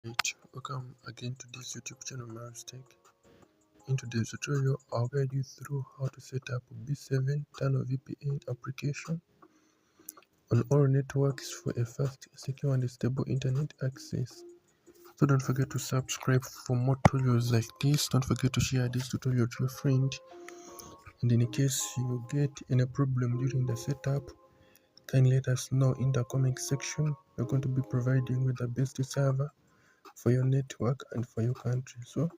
Right, welcome again to this YouTube channel, Maris Tech. In today's tutorial, I'll guide you through how to set up B7 Tunnel VPN application on all networks for a fast, secure, and stable internet access. So don't forget to subscribe for more tutorials like this. Don't forget to share this tutorial to your friend. And in case you get any problem during the setup, kindly let us know in the comment section. We're going to be providing with the best server for your network and for your country. So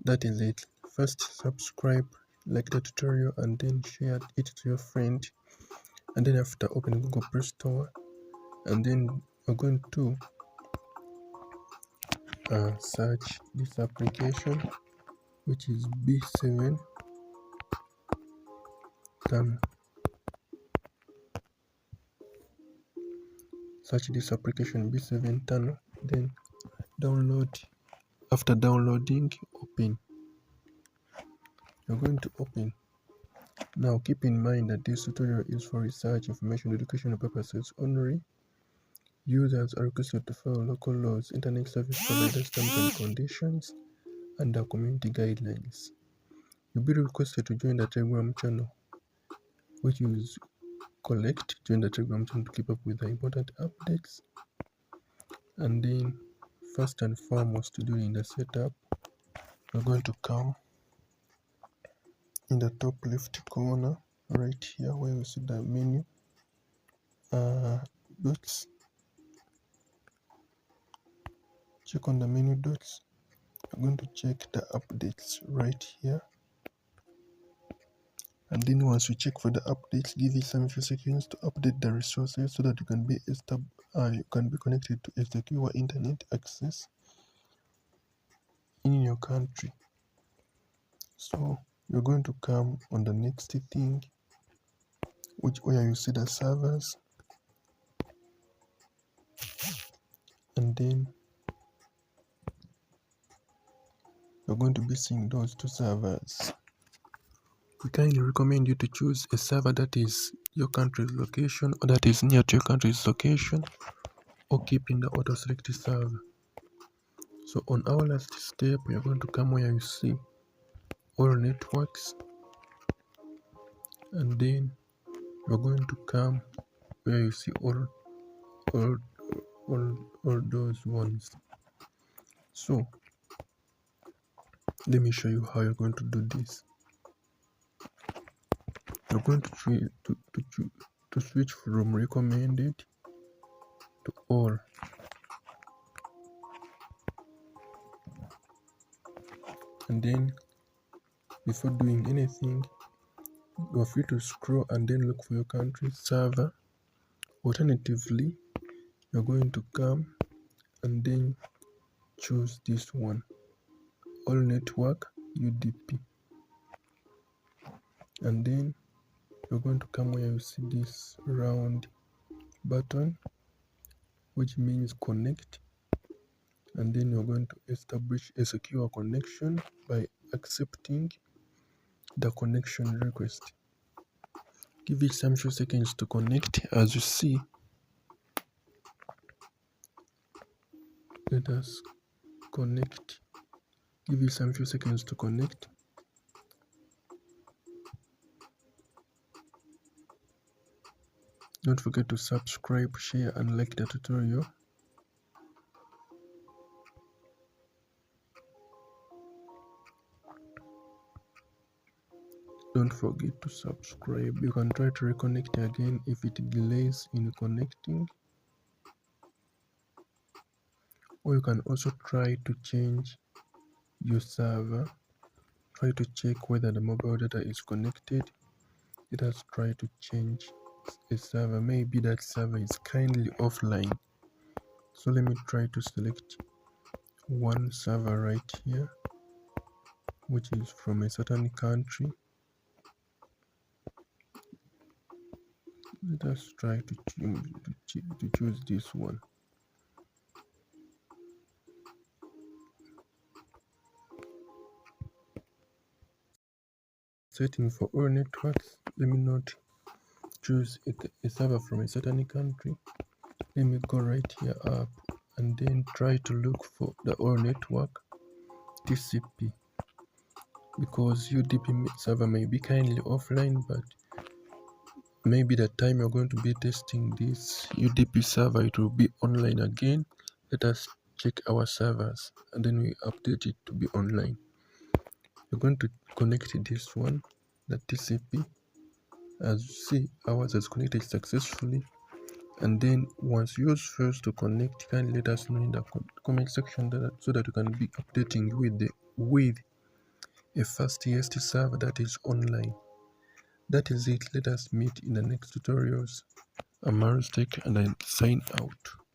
that is it. First subscribe, like the tutorial, and then share it to your friend. And then after opening Google Play Store, and then we're going to search this application, which is B7 Tunnel. Search this application B7 Tunnel, then download. After downloading, open. You're going to open. Now keep in mind that this tutorial is for research, information, educational purposes only. Users are requested to follow local laws, internet service providers' terms and conditions, and the community guidelines. You'll be requested to join the Telegram channel, which is collect. Join the Telegram channel to keep up with the important updates. And then, first and foremost, during the setup, we're going to come in the top left corner, right here, where you see the menu dots. Check on the menu dots. We're going to check the updates right here. And then once you check for the updates, give it some few seconds to update the resources so that you can be connected to a secure internet access in your country. So you're going to come on the next thing, where you see the servers, and then you're going to be seeing those two servers. We kindly recommend you to choose a server that is your country's location, or that is near to your country's location, or keep in the auto select server. So on our last step, we are going to come where you see all networks, and then we're going to come where you see all those ones. So let me show you how you're going to do this. You're going to switch from recommended to all. And then before doing anything, you are free to scroll and then look for your country's server. Alternatively, you're going to come and then choose this one, all network UDP. And then you're going to come where you see this round button, which means connect. And then you're going to establish a secure connection by accepting the connection request. Give it some few seconds to connect. As you see, let us connect. Give it some few seconds to connect. Don't forget to subscribe, share, and like the tutorial. Don't forget to subscribe. You can try to reconnect again if it delays in connecting, or you can also try to change your server. Try to check whether the mobile data is connected. Let us try to change a server. Maybe that server is kindly offline. So let me try to select one server right here, which is from a certain country. Let us try to choose this one. Setting for all networks. Let me not choose a server from a certain country. Let me go right here up and then try to look for the OR network TCP, because UDP server may be kindly offline, but maybe the time you're going to be testing this UDP server, it will be online again. Let us check our servers and then we update it to be online. You're going to connect this one, the TCP. As you see, ours has connected successfully. And then once yours fails to connect, you can let us know in the comment section so that you can be updating with a fastest server that is online. That is it. Let us meet in the next tutorials. I'm Marus Tech and I sign out.